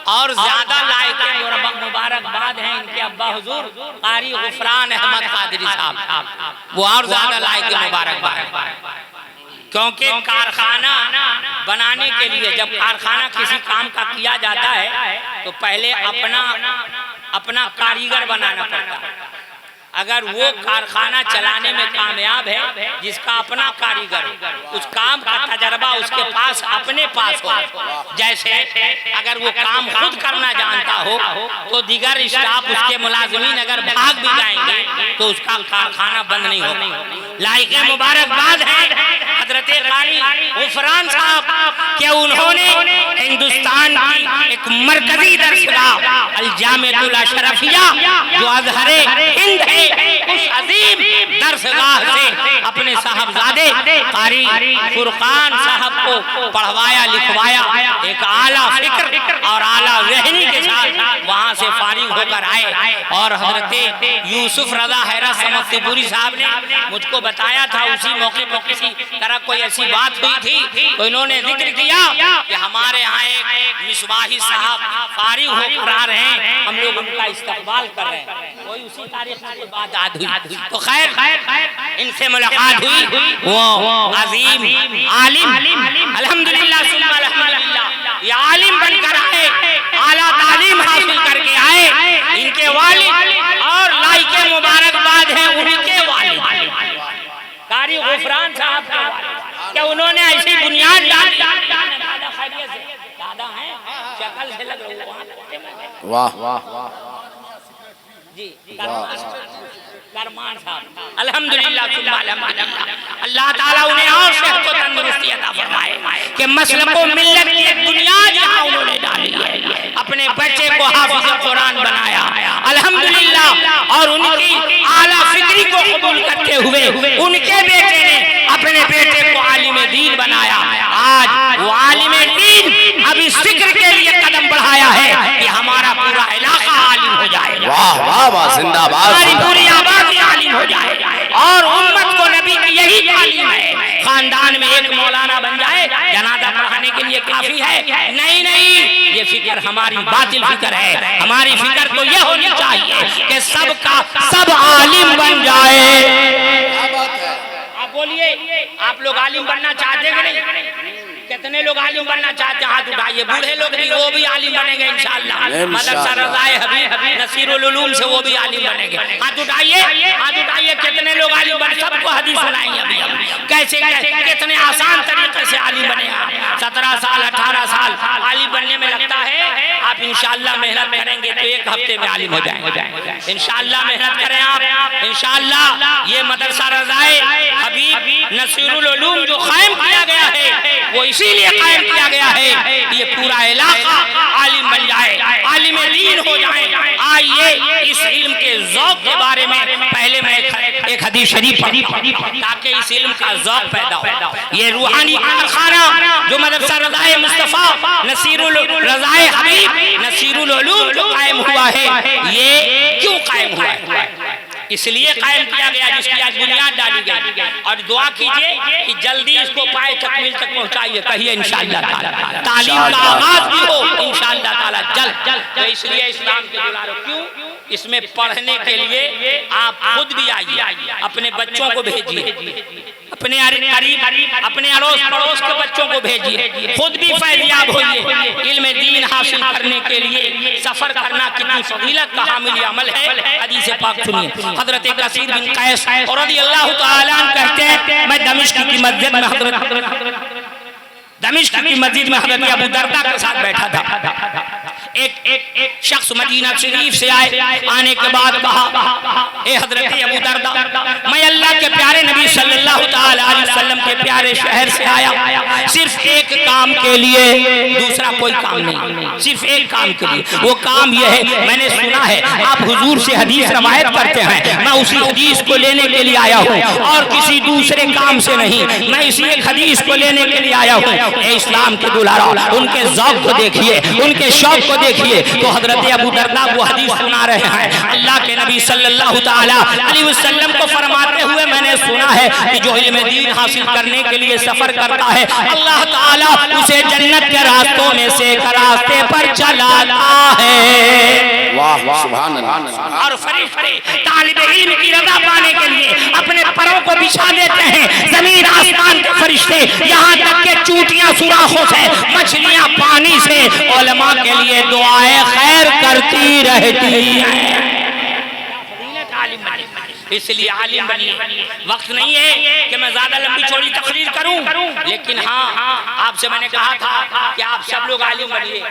और ज्यादा लायक मुबारकबाद हैं इनके अब्बा हुजूर कारी गुफरान अहमद कादरी साहब, वो और ज्यादा लायक मुबारकबाद। क्योंकि कारखाना बनाने के लिए जब कारखाना किसी काम का किया जाता है तो पहले अपना कारीगर बनाना पड़ता है। अगर वो कारखाना चलाने में कामयाब है जिसका अपना कारीगर, उस काम का तजर्बा उसके पास अपने पास हो, जैसे अगर वो काम खुद करना जानता हो तो दीगर स्टाफ उसके मुलाजिमीन अगर भाग भी जाएंगे तो उसका कारखाना बंद नहीं होगा। लायक मुबारकबाद है हजरत कारी गुफरान साहब कि उन्होंने हिंदुस्तान की एक मरकजी दरसगाह अल जामिअतुल अशरफिया जो अज़हरे हिंद है उस अजीम दरसगाह से अपने साहबजादे कारी फुरकान साहब को पढ़वाया लिखवाया, एक आला फिक्र और आला ज़हनी के साथ वहाँ से फारिग होकर आए। और हजरत यूसुफ रजा हैरत समस्तीपुरी साहब ने मुझको बताया था उसी मौके पर किसी तरह कोई ऐसी बात हुई थी तो इन्होंने जिक्र किया कि हमारे यहाँ एक मिसबाही साहब फारिग होकर आ रहे हैं, हम लोग उनका इस्तकबाल कर रहे हैं। कोई उसी तारीख में बात हुई तो खैर इनसे मुलाकात हुई। वो अजीम आलिम अल्हम्दुलिल्लाह सुम्मा अल्हम्दुलिल्लाह ये आलिम बनकर आए, आला तालीम हासिल करके आए। इनके वालिद और लायके मुबारकबाद हैं उनके वालिद कारी गुफरान साहब के वालिद, क्या उन्होंने ऐसी बुनियाद डाली। दादा हैं शक्ल से लग रहा है। वाह वाह वाह जी करमान साहब अल्हम्दुलिल्लाह सुब्हान अल्लाह। अल्लाह ताला उन्हें और सेहत व तंदुरुस्ती अता फरमाए कि मसलक व मिल्लत की एक बुनियाद यहाँ उन्होंने डाली है। अपने बच्चे को हाफिज़ कुरान बनाया अल्हम्दुलिल्लाह, और उनकी आला फिक्री को कबूल करते हुए उनके बेटे ने अपने बेटे को आलिम दीन बनाया। आज वो आलिम दीन अब इस फिक्र के लिए कदम बढ़ाया है कि हमारा पूरा इलाका आलिम हो जाए। वाह वाह वाह जिंदाबाद, हमारी पूरी आबादी आलिम हो जाए और उम्मत को नबी की यही तालीम है। खानदान में एक मौलाना बन जाए जनाजा पढ़ाने के लिए काफी है? नहीं नहीं, ये फिक्र हमारी बातिल फिक्र है। हमारी फिक्र तो ये होनी चाहिए कि सबका सब आलिम बन जाए। आप बोलिए, आप लोग आलिम बनना चाहते कि नहीं? कितने लोग आलिम बनना चाहते हैं? हाथ उठाइए। बूढ़े लोग भी वो भी आलिम बनेंगे इंशाअल्लाह। मदरसा रज़ाए हबीब नसीरुल उलूम से वो भी आलिम बनेंगे। हाथ उठाइए, हाथ उठाइए। कितने लोग आलिम बने? सबको हदीस सुनाएंगे अभी हम कैसे कितने आसान तरीके से आलिम बनेगा। 17 साल 18 साल आलिम बनने में लगता है। आप इंशाअल्लाह मेहनत करेंगे तो एक हफ्ते में आलिम हो जाएंगे। इंशाअल्लाह मेहनत करें आप इंशाअल्लाह। ये मदरसा रज़ाए हबीब नसीरुल उलूम जो कायम किया गया है वो इसीलिए कायम किया गया है ये पूरा इलाका आलिम बन जाए, आलिम दीन हो जाए। आइए इस इल्म के ज़ौक़ के बारे में पहले मैं एक हदीस शरीफ ताकि इस इल्म का ज़ौक़ पैदा हो। ये रूहानी कारखाना जो मदरसा रज़ाए मुस्तफ़ा नसीरुल रज़ाए हबीब नसीरुल उलूम जो कायम हुआ है, ये क्यों कायम हुआ है? इसलिए कायम किया गया जिसकी आज बुनियाद डाली गई। और दुआ कीजिए कि जल्दी इसको पाए तकमील तक पहुंचाइए। कहिए इंशाअल्लाह ताला तालीम का आगाज भी हो इंशाअल्लाह ताला जल्द। तो इसलिए इस्लाम के दुलारों, क्यों इसमें पढ़ने के लिए आप खुद भी आइए, अपने बच्चों को भेजिए, अपने करीब अपने अड़ोस पड़ोस के बच्चों को भेजिए, खुद भी फैज़याब होइए। इल्म दीन हासिल करने के लिए सफर करना कितनी फजीलत का हामिल अमल है। हदीस पाक सुनिए। हज़रत कसीर बिन कैस रज़ियल्लाहु ताला अन्हु कहते हैं, मैं दमिश्क की मस्जिद में हज़रत अबू दरदा के साथ बैठा था। एक शख्स मदीना शरीफ से आए, आने के बाद कहा, ए हजरत अबू दरदा, मैं अल्लाह के प्यारे नबी सल्लल्लाहु ताला अलैहि वसल्लम के प्यारे शहर से आया सिर्फ एक काम के लिए, दूसरा कोई काम नहीं, सिर्फ एक काम के लिए। वो काम यह है, मैंने सुना है आप हुजूर से हदीस रवायत करते हैं, मैं उसी हदीस को लेने के लिए आया हूँ और किसी दूसरे काम से नहीं, मैं इसी एक हदीस को लेने के लिए आया हूँ। इस्लाम के दुलारा, उनके ज़ौक़ को देखिए, उनके शौक़ को देखिए, तो हजरत अबू दरदा वो हदीस सुना रहे हैं। अल्लाह के नबी सल्लल्लाहु ताला अलैहि वसल्लम को फरमाते हुए मैंने सुना है कि जो इल्म दीन हासिल करने के लिए सफर करता है अल्लाह ताला उसे जन्नत के रास्तों में से एक रास्ते पर चलाता है। वाह वाह सुभान अल्लाह। और फरिश्ते तालिब इल्म की रज़ा पाने के लिए अपने परों को बिछा देते हैं। जमीन आसमान के फरिश्ते यहाँ तक के चूटियां सुराखों से मछलियां पानी से उलमा के लिए दुआएं खैर करती रहती हैं। इसलिए आलिम बनिए। वक्त नहीं है कि मैं ज्यादा लंबी चौड़ी तकरीर करूं, लेकिन हाँ आपसे मैंने कहा था कि आप सब लोग आलिम बनिए।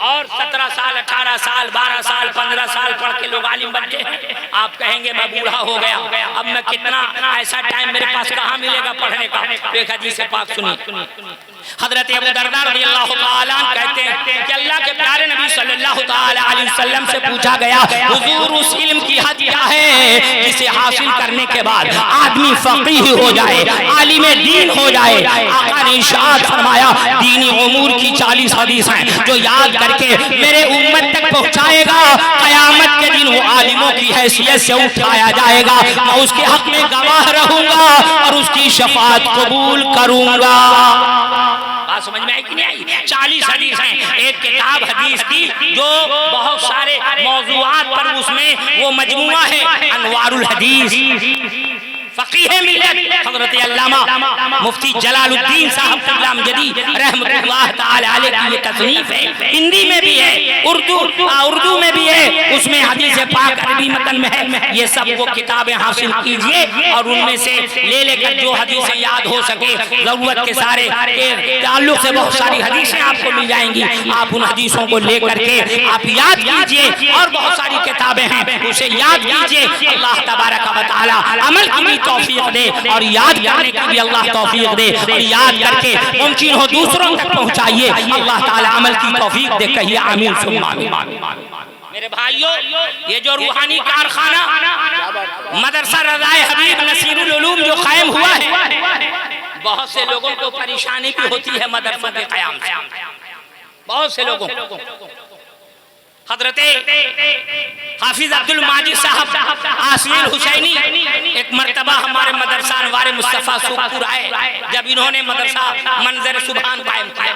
और 17 साल 18 साल 12 साल 15 साल पढ़ के लोग आलिम बनते हैं। आप कहेंगे मैं बूढ़ा हो गया, अब मैं कितना ऐसा टाइम मेरे पास कहाँ मिलेगा पढ़ने का। एक हदीस पाक सुनिए। हजरत अबू दरदा रज़ियल्लाहु ताला अन्हु कहते हैं कि अल्लाह के प्यारे नबी सल्लल्लाहु ताला अलैहि वसल्लम से पूछा गया हुजूर उस इल्म की हद क्या है जिसे हासिल करने के बाद आदमी फकीह हो जाए, आलिम दीन हो जाए। आका ने इरशाद फरमाया दीनी उमूर की 40 हदीस हैं जो याद करके मेरे उम्मत तक पहुंचाएगा। कयामत के दिन वो आलिमों की हैसियत से उठाया जाएगा। मैं उसके हक में गवाह रहूंगा और उसकी शफाअत कबूल करूंगा। बात समझ में आई कि नहीं आई? 40 हदीस हैं एक किताब हदीस की जो बहुत सारे मौजूआत पर उसमें वो मजमुआ है अनवारुल हदीस। फकीह मिल्लत हज़रत अल्लामा मुफ्ती जलालुद्दीन साहब कलाम जदीद रहमतुल्लाह ताला अलैह की ये तसनीफ है। हिंदी में भी है, उर्दू में भी है, उसमें हदीस पाक अरबी मतन में है। ये सब वो किताबें हासिल कीजिए और उनमें से ले लेकर जो हदीसें याद हो सके, जरूरत के सारे के ताल्लुक से बहुत सारी हदीसें आपको मिल जाएंगी। आप उन हदीसों को लेकर के आप याद कीजिए और बहुत सारी किताबें हैं उसे याद कीजिए। अल्लाह तबारक व तआला अमल की भी तौफीक दे और याद करने की भी अल्लाह तौफीक दे और याद करके मुमकिन हो दूसरों तक पहुंचाइए। अल्लाह ताला अमल की तौफीक दे। कहिए आमीन सुम्मा आमीन। मेरे भाइयों ये जो रूहानी कारखाना मदरसा रज़ाए हबीब नसीरुल उलूम जो कायम हुआ है, बहुत से लोगों को परेशानी भी होती है मदरसों के क़याम से। बहुत से लोगों हजरत हाफिज अब्दुल माजिद साहब आसिल हुसैनी एक मर्तबा हमारे मदरसा अनवार मुस्तफा सुखपुर आए। जब इन्होंने मदरसा मंजर सुभान कायम किया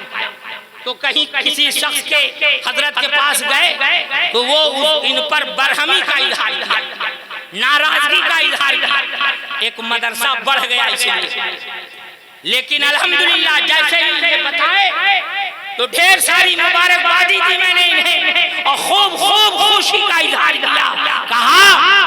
तो कहीं किसी शख्स के हजरत के पास गए तो वो इन पर बरहमी का इजहार किया, नाराजगी का इजहार किया। एक मदरसा बढ़ गया इसलिए, लेकिन अल्हम्दुलिल्लाह जैसे ही बताए तो ढेर सारी मुबारकबादी दी मैंने इन्हें और खूब खूब खुशी का इजहार किया। कहा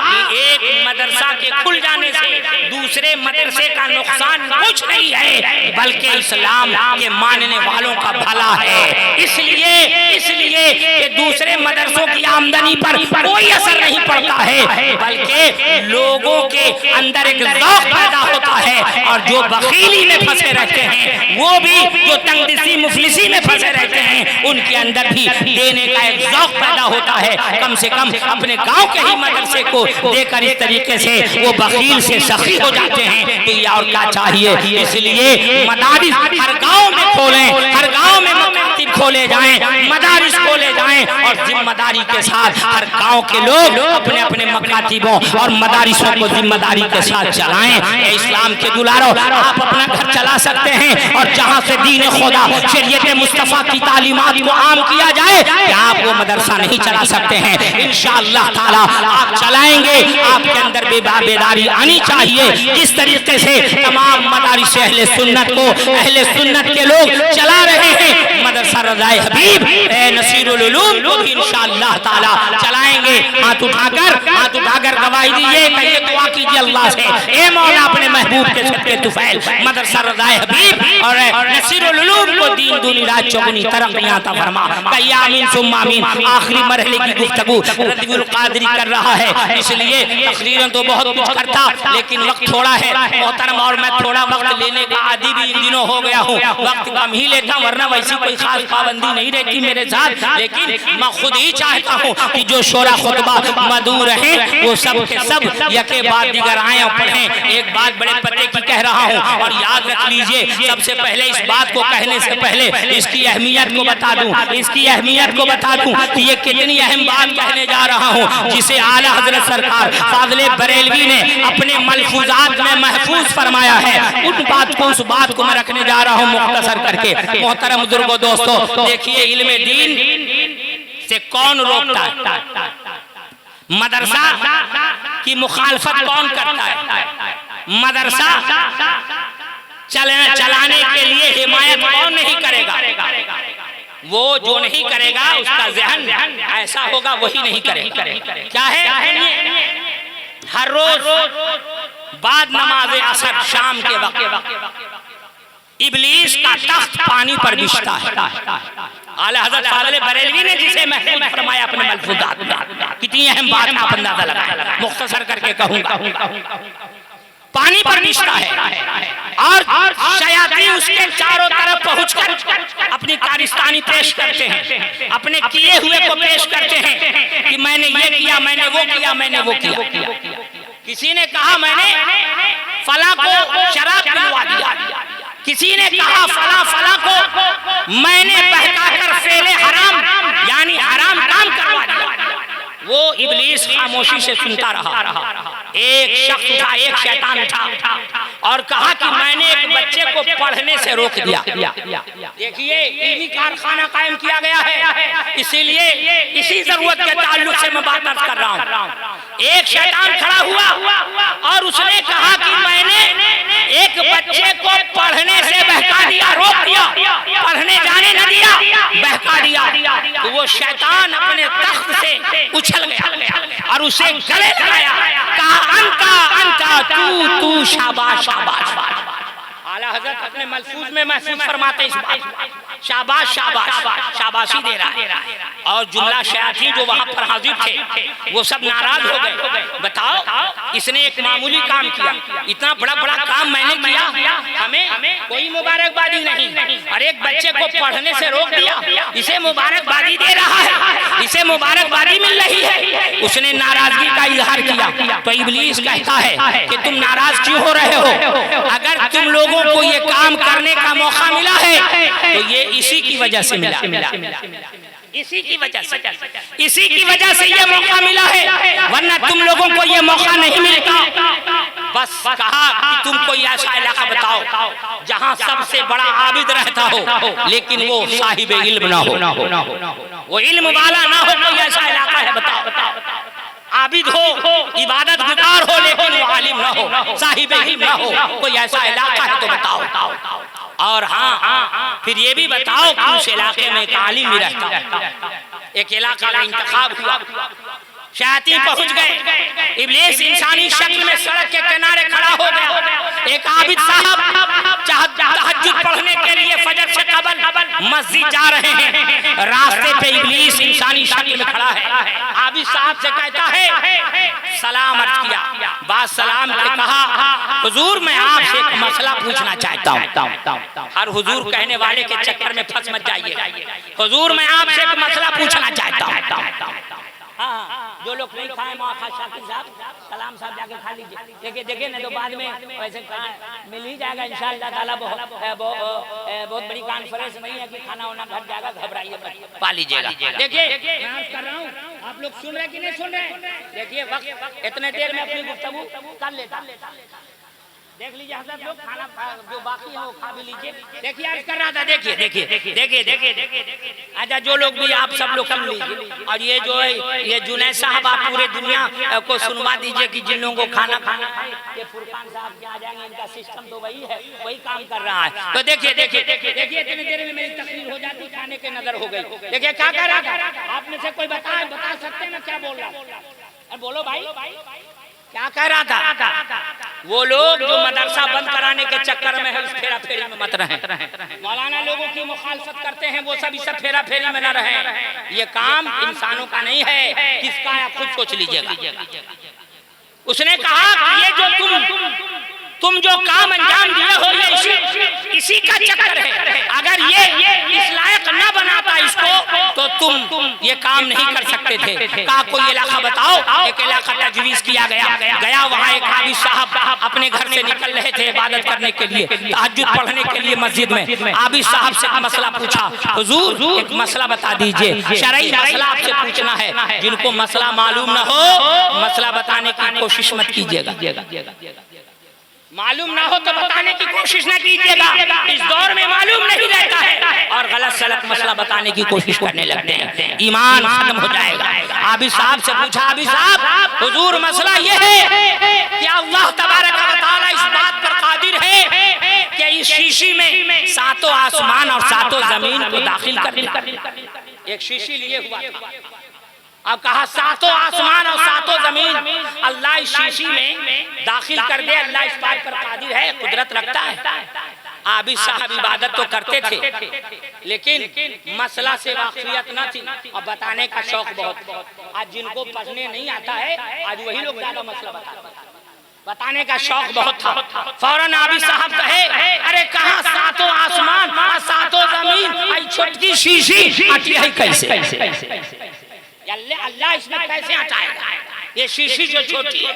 कि एक मदरसा के खुल जाने से दूसरे मदरसे का नुकसान कुछ नहीं है बल्कि इस्लाम के मानने वालों का भला है। इसलिए कि दूसरे मदरसों की आमदनी पर कोई असर नहीं पड़ता है बल्कि लोगों के अंदर एक ज़ौक़ पैदा होता है। और जो बखीली में फंसे रहते हैं वो भी जो तंगदिसी मुफलिसी में फंसे रहते हैं उनके अंदर भी देने का एक ज़ौक़ पैदा होता है। कम से कम अपने गांव के ही मदरसे को देकर इस तरीके से वो बखील से सखी हो जाते हैं। तो ये और क्या चाहिए। इसलिए मदारिस हर गांव में खोलें, हर गांव में मकातिब खोले जाएं, मदारिस खोले जाएं और जिम्मेदारी के साथ हर गांव के लोग अपने अपने मकातिबों और मदारिसों को जिम्मेदारी के साथ चलाएं। इस्लाम के दुलारो आप अपना घर चला सकते हैं और जहाँ से दीन खुदा शरीयत मुस्तफा की तालीमात को आम किया जाए क्या आप वो मदरसा नहीं चला सकते हैं। इंशाअल्लाह ताला आप चलाएंगे। आपके अंदर बेदारी आनी चाहिए। जिस तरीके से तमाम मदारिस अहले सुन्नत को अहले सुन्नत के लोग चला रहे हैं मदरसा रज़ाए हबीब नसीरुल उलूम को भी इंशाअल्लाह ताला चलाएंगे। हाथ उठाकर गवाही दीजिए, कहिए दुआ कीजिए अल्लाह से, ए मौला अपने महबूब के सदके तुफैल मदरसा रज़ाए हबीब और नसीरुल उलूम को दीन दुनी रात चौगुनी तरक्कियां अता फरमा। कहिए आमीन सुम्मा आमीन। आखिरी मरहले की गुफ्तगू रद्दुल कादरी कर रहा है, इसलिए तकरीरन तो बहुत कुछ करता लेकिन वक्त थोड़ा है मोहतरम और मैं थोड़ा वक्त लेने का आदी भी इन दिनों हो गया हूँ। वक्त कम ही लेता वरना वैसी कोई खास पाबंदी नहीं रहती मेरे साथ, लेकिन मैं खुद ही चाहता हूँ कि जो शोरा खुतबा मदूर हैं वो सब के सब यके बाद दिगर आए और पढ़ें। एक बात बड़े पते की कह रहा हूँ और याद रख लीजिए, सबसे पहले इस बात को कहने से पहले इसकी अहमियत को बता दूं, इसकी अहमियत को बता दूं कि ये कितनी अहम बात कहने जा रहा हूँ, जिसे आला हजरत सरकार फाज़िले बरेलवी ने अपने मलफूजात में महफूज फरमाया है। उस बात को मैं रखने जा रहा हूँ मुख्तसर करके। मोहतरम बुजुर्गों, दोस्तों, देखिए इल्मे दीन से कौन रोकता है? मदरसा की मुखालफत कौन करता है? मदरसा चलाने के लिए हिमायत कौन नहीं करेगा? वो जो नहीं करेगा उसका ज़हन ऐसा होगा वही नहीं करेगा। क्या है? हर रोज बाद नमाज असर शाम के वक्त इब्लीस का तख्त पानी पर बिछता है। आला हज़रत फाज़िले बरेलवी ने जिसे महफूज फरमाया अपने मलफूजात में, कितनी अहम बात आप अंदाजा लगाएं। मुख्तसर करके कहूंगा, पानी पर बिछता है और शयातीन उसके चारों तरफ पहुंचकर अपनी कारिस्तानी पेश करते हैं, अपने किए हुए को पेश करते हैं कि मैंने ये किया, मैंने वो किया, मैंने वो किया। किसी ने कहा मैंने फला को शराब पिलवा दिया, किसी ने कहा फला को मैंने बहकाकर फेले हराम यानी हराम काम करवा दिया। वो इब्लीस खामोशी से सुनता रहा। एक शख्स था, एक शैतान था और कहा कि मैंने एक बच्चे को पढ़ने से रोक दिया। देखिए इल्मी कारखाना कायम किया गया है, इसीलिए इसी जरूरत के ताल्लुक से मैं बात कर रहा हूँ। एक शैतान खड़ा हुआ और उसने कहा कि मैंने एक बच्चे को पढ़ने से बहका दिया, रोक दिया, पढ़ने जाने न दिया, बहका दिया। तो वो शैतान अपने तख्त से उछल गया और उसे गले लगाया, कहा अंता तू शाबाश शाबाश। आला हज़रत अपने मलफूज में महसूस फरमाते इस बात, शाबाश शाबाश शाबाशी दे रहा है। और जुमला शयातीन जो वहां पर हाजिर थे वो सब नाराज हो गए। बताओ इसने एक मामूली काम किया, इतना बड़ा बड़ा काम मैंने किया, हमें कोई मुबारकबादी नहीं, और एक बच्चे को पढ़ने से रोक दिया, इसे मुबारकबादी दे रहा है, इसे मुबारकबादी मिल रही है। उसने नाराजगी का इजहार किया तो इब्लीस कहता है कि तुम नाराज क्यों हो रहे हो? अगर तुम लोगों को ये काम करने का मौका मिला है तो ये इसी की वजह से मिला, इसी की वजह से ये मौका मिला है, वरना तुम लोगों को ये मौका नहीं मिलता। बस कहा कि तुम कोई ऐसा इलाका बताओ जहां सबसे बड़ा आबिद रहता हो लेकिन वो साहिब इल्म ना हो, वो इल्म वाला ना हो, कोई ऐसा इलाका है बताओ। आबिद हो, इबादत गुजार हो लेकिन वो आलिम ना हो, साहिब इल्म ना हो, कोई ऐसा इलाका है तो बताओ। और हाँ फिर ये भी बताओ कि उस इलाके में एक आलिम भी रहता है। एक इलाका का इंतखाब हुआ, शयातीन पहुंच गए, इब्लीस इंसानी शक्ल में सड़क के किनारे खड़ा हो गया। एक आबिद साहब तहज्जुद पढ़ने के लिए फजर से कबल मस्जिद जा रहे हैं, रास्ते पे इब्लीस इंसानी शक्ल में खड़ा है। आबिद साहब से कहता है सलाम अर्ज किया, बाद सलाम के कहा हुजूर मैं आपसे एक मसला पूछना चाहता हूँ। हर हुजूर कहने वाले के चक्कर में फंस मत जाइए। हुजूर मैं आपसे एक मसला पूछना चाहता हूँ। हाँ, जो लोग नहीं खाए मौका शाकिर साहब सलाम साहब जाके खा लीजिए। देखिए नहीं तो बाद में वैसे मिल ही जाएगा इंशाअल्लाह ताला। बहुत बड़ी कॉन्फ्रेंस नहीं है कि खाना वाना घट जाएगा, घबराइए मत, पा लीजिएगा। देखिए मैं कर रहा हूँ, आप लोग सुन रहे कि नहीं सुन रहे? देखिए वक्त इतने देर में अपनी गुफ्तगू कर लेता, देख लीजिए हजरत लोग खाना जो बाकी है वो खा भी लीजिए। देखिए आज कर रहा था, देखिए अच्छा जो लोग भी आप सब लोग सुन लीजिए। और ये जो है ये जुनैद साहब आप पूरे दुनिया को सुनवा दीजिए कि जिन लोगों को खाना है ये फुरकान साहब के आ जाएंगे, इनका सिस्टम तो वही है, वही काम कर रहा है। तो देखिए इतनी देर में मेरी तकरीर हो जाती, खाने के नजर हो गई। देखिए क्या कर रहा था, आप में से कोई बता सकते हैं मैं क्या बोल रहा हूँ? बोलो भाई क्या कह रहा था? वो लोग जो मदरसा बंद कराने के चक्कर में है उस फेरा फेरी में मत रहें। मौलाना लोगों की मुखालफत करते हैं वो सब इस फेरा फेरी में न रहें। ये काम इंसानों का नहीं है, किसका है आप खुद सोच लीजिएगा। उसने कहा कि ये जो तुम तुम जो काम अंजाम दिए हो ये इसी का चक्कर है। अगर ये इस लायक न बनाता इसको तो तुम ये काम नहीं कर सकते थे। कहा कोई इलाका बताओ। एक इलाका तजवीज किया गया वहाँ एक हाफिज साहब अपने घर से निकल रहे थे इबादत करने के लिए, तहज्जुद पढ़ने के लिए मस्जिद में। हाफिज साहब से मसला पूछा, हुजूर एक मसला बता दीजिए, शरई मसला आपसे पूछना है। जिनको मसला मालूम न हो मसला बताने की कोशिश मत कीजिएगा। मालूम ना हो तो बताने की कोशिश ना कीजिएगा। इस दौर में मालूम नहीं रहता है और गलत सलत मसला बताने की कोशिश करने लगते हैं, ईमान खत्म हो जाएगा। हाफिज साहब से पूछा, हाफिज साहब हुजूर मसला ये है कि अल्लाह तबारक व तआला इस बात पर कादिर है कि इस शीशी में सातों आसमान और सातों जमीन को दाखिल कर दे। एक शीशी लिए हुआ था, अब कहा सातों आसमान और सातों जमीन अल्लाह इस शीशी में दाखिल कर दे। अल्लाह इस बात पर कादिर है, कुदरत रखता है। आबिद साहब इबादत तो करते थे लेकिन मसला से वाकियत न थी और बताने का शौक बहुत। आज जिनको पढ़ने नहीं आता है आज वही लोग ज्यादा मसला बताने का शौक बहुत था। फौरन आबिद साहब कहे, अरे कहाँ सातों आसमान और सातों जमीन, छोटी शीशी आती है कैसे? अल्लाह इसमें कैसे हटाएगा? ये शीशी जो छोटी है,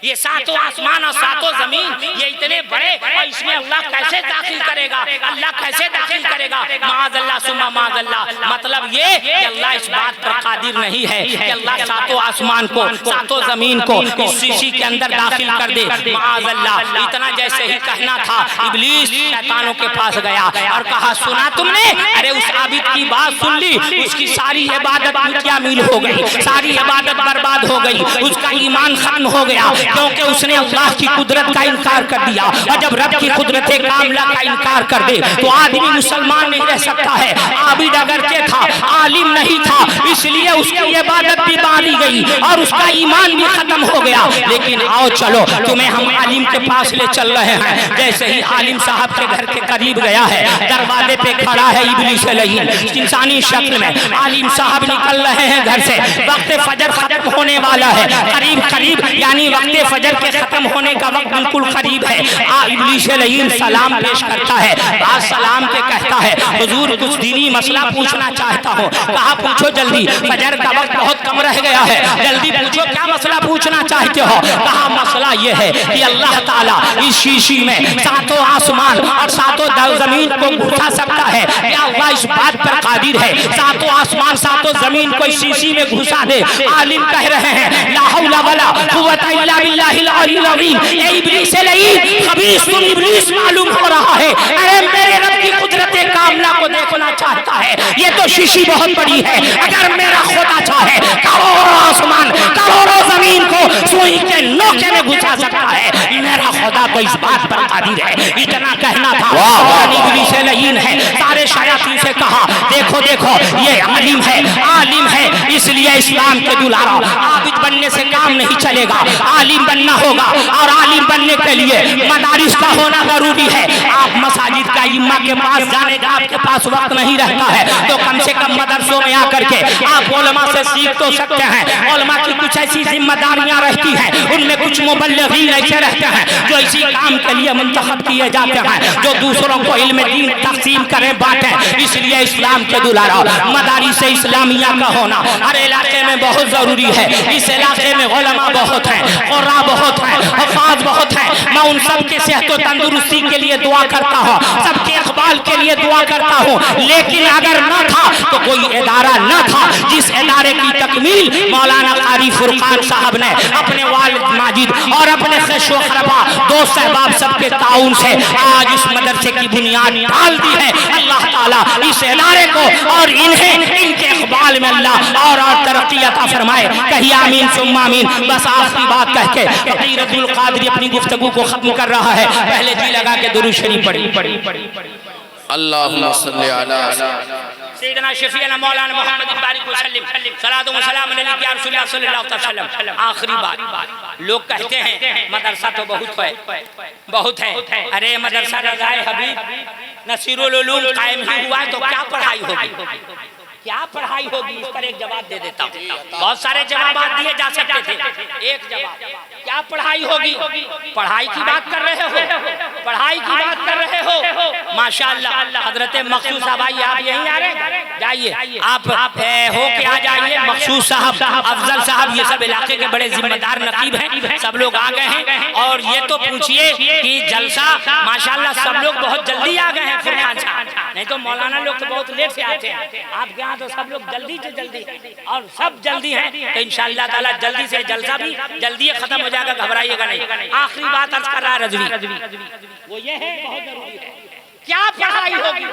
ये सातों आसमान और सातों जमीन ये इतने बड़े और इसमें अल्लाह कैसे दाखिल करेगा? अल्लाह कैसे दाखिल करेगा? माज़अल्लाह सुम्मा माज़अल्लाह। मतलब ये कि अल्लाह इस बात पर कादिर नहीं है कि अल्लाह सातों आसमान को सातों जमीन को इस शीशी के अंदर दाखिल कर दे। माज़अल्लाह। इतना जैसे ही कहना था इब्लीस शैतानों के पास गया और कहा, सुना तुमने? अरे उस आबिद की बात सुन ली, उसकी सारी इबादत मिल हो गई, सारी इबादत बर्बाद हो गई, उसका ईमान खत्म हो गया क्योंकि उसने अल्लाह की कुदरत का इनकार कर दिया। और जब रब की कुदरत कामिला का इनकार कर दे तो आदमी मुसलमान नहीं रह सकता है। आबिद अगर के था, आलिम नहीं था, इसलिए उसकी इबादत भी मारी गई और उसका ईमान भी खत्म हो गया। लेकिन आओ चलो तुम्हें हम आलिम के पास ले चल रहे हैं। जैसे ही आलिम साहब के घर के करीब गया है, दरवाजे पे खड़ा है इब्लीस लईन इंसानी शक्ल में। आलिम साहब निकल रहे हैं घर से, वक्त फजर खत्म होने वाला है, करीब यानी वक्त फजर के खत्म होने का वक्त बिल्कुल करीब है। इब्लीस लईन सलाम पेश करता है, बाद सलाम के कहता है, हुजूर कुछ दीनी मसला पूछना चाहता हूँ। कहा पूछो जल्दी, फजर का वक्त बहुत कम रह गया है, जल्दी पूछो क्या मसला पूछना चाहते हो? कहा मसला ये है कि अल्लाह ताला इस शीशी में सातों आसमान और सातों जमीन को घुसा सकता है क्या? अल्लाह इस बात पर कादिर है सातों आसमान सातों जमीन को इस शीशी में घुसा दे। आलिम कह रहे हैं ला हौला वला कुव्वता इल्ला बिल्लाहिल अलील अज़ीम। ए इब्लीस लईन खबीस तुम इब्लीस मालूम हो रहा है, अरे मेरे रब की कुदरत कामिला को देखना चाहता है। ये तो शीशी बहुत बड़ी है, अगर मेरा खुदा चाहे करोड़ों आसमान करोड़ों जमीन को सुई के नोके में घुसा सकता है। मेरा खुदा तो इस बात पर कादिर है। इतना कहना था और इब्लीस लईन है सारे शयातीन से कहा, देखो देखो ये आलिम है इसलिए इस्लाम के दुलारा आबिद बनने से काम नहीं चलेगा, आलिम बनना होगा और आलिम बनने के लिए मदारिस का होना जरूरी है। आप मसाजिद का इमाम के पास जाने का आपके पास वक्त नहीं रहता है तो कम से कम मदरसों में आकर के आप उलमा से सीख तो सकते हैं। उलमा की कुछ ऐसी जिम्मेदारियां रहती हैं, उनमें कुछ मुबल्लिगीन ऐसे रहते हैं जो इसी काम के लिए मुंतखब किए जाते हैं जो दूसरों को इल्म दीन तक़सीम करें बांटें। इसलिए इस्लाम के दुलारा मदारिस इस्लामिया का होना हर इलाके में बहुत जरूरी है। इस इलाके में उलमा बहुत हैं, क़ुर्रा बहुत हैं, हफ़ाज़ बहुत हैं। मैं उन सब के सेहत और तंदुरुस्ती के लिए दुआ करता हूँ, सबके इक़बाल के लिए दुआ करता हूँ। लेकिन अगर न था तो कोई इदारा न था जिस इदारे की तकमील मौलाना कारी फुरकान साहब ने अपने वालिद माजिद और अपने ख़ुश व ख़रबा दोस्त अहबाब सबके ताउन से आज इस मदरसे की बुनियाद डाल दी है। अल्लाह ताला इस इदारे को और इन्हें इनके इक़बाल में अल्लाह और तरक्की अता फरमाए। कहिए आमीन सुम्मा आमीन। बस आखिरी बात कह के फ़कीर अब्दुल कादिर अपनी गुफ्तगू को खत्म कर रहा है। पहले जी लगा के दुरूद शरीफ पढ़ी। अल्लाहुम्मा सल्ली अला सैयदना शफीअना मौलाना मुहम्मद बारिक वसल्लम सलातु व सलाम अलैहि या रसूलल्लाह सल्लल्लाहु अलैहि वसल्लम। आखिरी बात, लोग कहते हैं मदरसा तो बहुत है। अरे मदरसा रज़ाए हबीब नसीरुल उलूम कायम ही हुआ तो क्या पढ़ाई होगी? क्या पढ़ाई होगी, इस पर एक जवाब दे देता हूँ। बहुत सारे जवाब दिए जा सकते थे, एक जवाब, क्या पढ़ाई होगी? पढ़ाई की बात कर रहे हो, पढ़ाई की बात कर रहे हो, माशाअल्लाह। हजरत मखसूस साहब आइए, आप यहीं आ रहे हैं, जाइए आप हो के आ जाइए। मखसूस साहब, अफजल साहब, ये सब इलाके के बड़े जिम्मेदार नकीब हैं, सब लोग आ गए हैं। और ये तो पूछिए कि जलसा माशाअल्लाह सब लोग बहुत जल्दी आ गए हैं। फुरकान साहब, नहीं तो मौलाना लोग तो बहुत लेट से आते हैं, आपके यहाँ तो सब लोग जल्दी से जल्दी, और सब जल्दी हैं। तो इंशाअल्लाह ताला जल्दी से जलसा भी जल्दी खत्म हो जाएगा, घबराइएगा नहीं। आखिरी बात अर्ज कर रहा है रजवी, वो ये है, बहुत जरूरी है, क्या पढ़ाई होगी?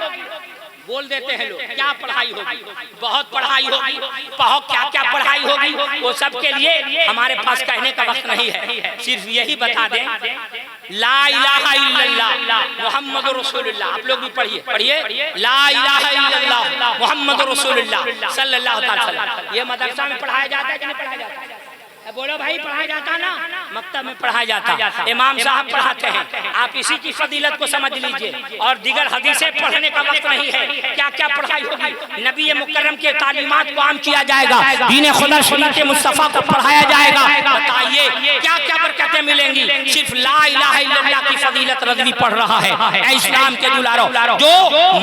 बोल देते हैं लोग, क्या पढ़ाई होगी? बहुत पढ़ाई होगी, बहुत क्या क्या पढ़ाई होगी, वो सब के लिए हमारे पास कहने का वक्त नहीं है। सिर्फ यही बता दें, ला इलाहा इल्लल्लाह मुहम्मदुर रसूलुल्लाह। आप लोग भी पढ़िए, पढ़िए, ला इलाहा इल्लल्लाह मुहम्मदुर रसूलुल्लाह सल्लल्लाहु अलैहि वसल्लम। ये मदरसा में पढ़ाया जाता है कि नहीं पढ़ाया जाता है? बोलो भाई, पढ़ाया जाता ना, मकतब में पढ़ाया जाता, इमाम साहब पढ़ाते हैं। आप इसी की फजीलत को समझ लीजिए। और दीगर हदीसें पढ़ने का वक्त नहीं है। क्या क्या पढ़ाई होगी? नबी मुकर्रम के तालीमात को आम किया जाएगा, दीन खुदा सुन्नत मुस्तफा को पढ़ाया जाएगा। बताइए क्या क्या बरकतें मिलेंगी? सिर्फ ला इलाहा इल्लल्लाह की फजीलत रजवी पढ़ रहा है। इस्लाम के दुलारो, जो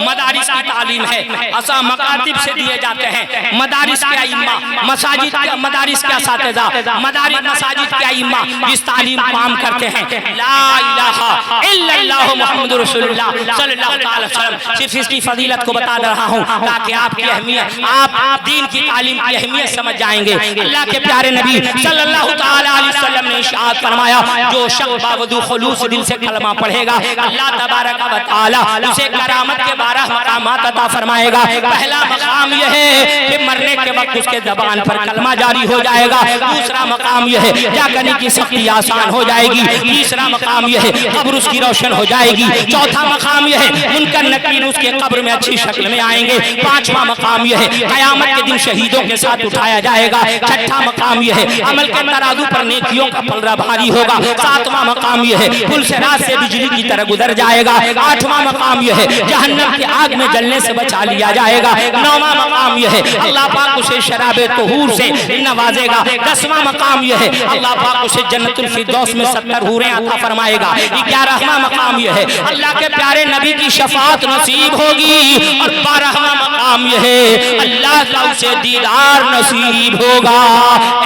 मदारिस की तालीम है, असा मकातिब से दिए जाते हैं, मदारिस के इमाम, मसाजिद के मदारिस के असातिज़ा, मदारिस मसाजिद के इमाम जिस तालीम काम करते हैं, ला इलाहा इल्लल्लाह मुहम्मदुर रसूलुल्लाह सल्लल्लाहु अलैहि वसल्लम। सिर्फ इसकी फजीलत को बता रहा हूँ ताकि आपकी अहमियत, आप दीन की तालीम की अहमियत समझ जाएंगे। अल्लाह के प्यारे नबी सल्लल्लाहु अलैहि वसल्लम ने इरशाद फरमाया, जो शख्स बावजूद खुलूस दिल से कलमा पढ़ेगा, अल्लाह तबारक व तआला उसे करामत के 12 मकामात अता फरमाएगा। पहला मकाम यह है कि मरने के वक्त उसके ज़बान पर कलमा जारी हो जाएगा। दूसरा मकाम यह है जागने की सख्ती आसान हो जाएगी। तीसरा मकाम यह है कब्र उसकी रोशन हो जाएगी। चौथा मकाम यह है मुनकर नकीर उसके कब्र में अच्छी शक्ल में आएंगे। पांचवा मकाम यह है कयामत के दिन शहीदों के साथ उठाया जाएगा। छठा मकाम यह है अमल के तराजू पर नेकियों का पलड़ा भारी होगा। सातवां मकाम यह है पुल से रात से बिजली की तरह गुजर जाएगा। आठवां मकाम यह है जहन्नम की आग में जलने से बचा लिया जाएगा। नौवां मकाम यह है अल्लाह पाक उसे शराबे तहूर से नवाजेगा। 10वां मकाम यह है अल्लाह पाक उसे जन्नतुल फिरदौस में 70 हूरें अता फरमाएगा। 11वां मकाम यह है अल्लाह के प्यारे नबी की शफाअत नसीब होगी। और 12वां मकाम यह है अल्लाह का उसे दीदार नसीब होगा।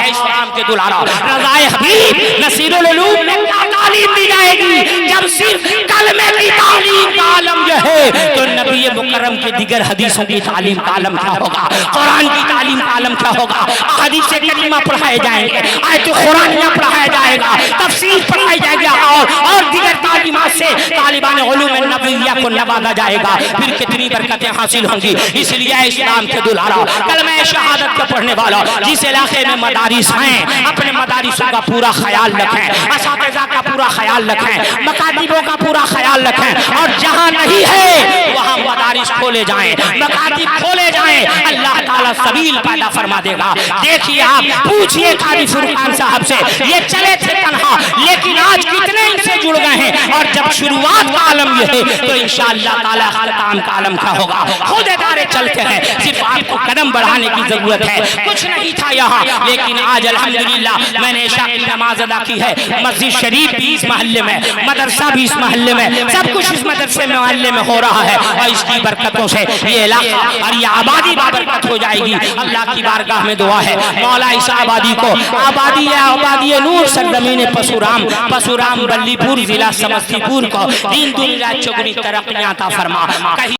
इस्लाम के दुलारा, रज़ाए हबीब नसीरुल उलूम में क्या तालीम दी जाएगी? जब सिर्फ कलमे की तालीम का आलम यह है तो नबी मुकर्रम के दिगर हदीसों की तालीम का आलम क्या होगा? कुरान की तालीम का आलम क्या होगा? हदीस करीमा पढ़ाए जाएंगे, आयत कुरानिया पढ़ाया जाएगा, तफसीर पढ़ाई जाएगी और दिगर तालीमात से तालिबान उलूम नबविया को नवाजा जाएगा। फिर कितनी बरकतें हासिल होंगी। इसलिए इस्लाम के दुलारा, कलमा शहादत को पढ़ने वाला जिस इलाके में मदारिस हैं, अपने मदारिसों का पूरा ख्याल रखें, असातिज़ा का पूरा ख्याल रखें, मकातिबों का पूरा ख्याल रखें। और जहाँ नहीं है वहाँ मदारिस खोले जाएं, मकातिब खोले जाएं। अल्लाह ताला सबील पैदा फरमा देगा। देखिए, आप पूछिए कारी फुरकान साहब से, ये चले थे तन्हा लेकिन आज कितने इनसे जुड़ गए हैं। और जब शुरुआत का आलम ये है तो इंशाअल्लाह ताला ख़त्म का आलम क्या होगा? खुद इदारे चलते हैं, सिर्फ आपको कदम बढ़ाने की जरूरत है। कुछ नहीं था यहाँ, लेकिन आज अल्हम्दुलिल्लाह मैंने इशा की नमाज अदा की है। मस्जिद शरीफ भी इस मोहल्ले में, मदरसा भी इस मोहल्ले में, सब कुछ इस मदरसे में मोहल्ले में हो रहा है। और इसकी बरकतों से ये इलाका और ये आबादी बाबरकत हो जाएगी। अल्लाह की बारगाह में दुआ है, मौला इस आबादी को आबादी नूर सरजमीन पशुराम बल्लीपुर जिला समस्तीपुर को दीन दुनिया चौगुनी तरक्कियां अता फरमा।